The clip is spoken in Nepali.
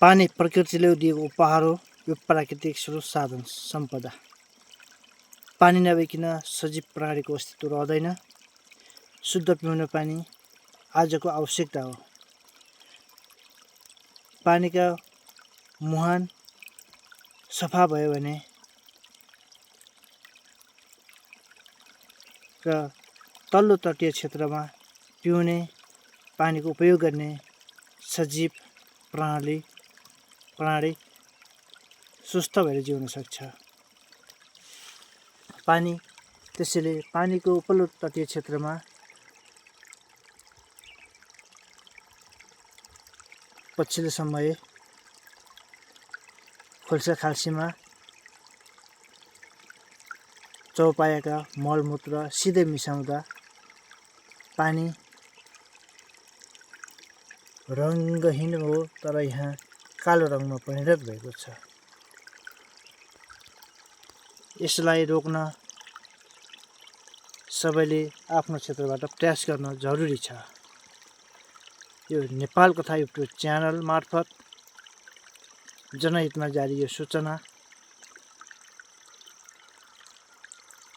पानी प्रकृतिले दिएको उपहार हो। यो प्राकृतिक स्रोत साधन सम्पदा। पानी नभइकन सजीव प्राणीको अस्तित्व रहँदैन। शुद्ध पिउने पानी आजको आवश्यकता हो। पानीका मुहान सफा भयो भने र तल्लो तटीय क्षेत्रमा पिउने पानीको उपयोग गर्ने सजीव प्राणी स्वस्थ भएर जिउन सक्छ। त्यसैले पानीको उपल्लो तटीय क्षेत्रमा पछिल्लो समय खोल्सा खाल्सीमा चौपायाका मलमूत्र सिधै मिसाउँदा पानी रङ्गहीन हो, तर यहाँ कालो रङमा परिणत भएको छ। यसलाई रोक्न सबैले आफ्नो क्षेत्रबाट प्रयास गर्न जरुरी छ। यो नेपाल कथा युट्युब च्यानल मार्फत जनहितमा जारी यो सूचना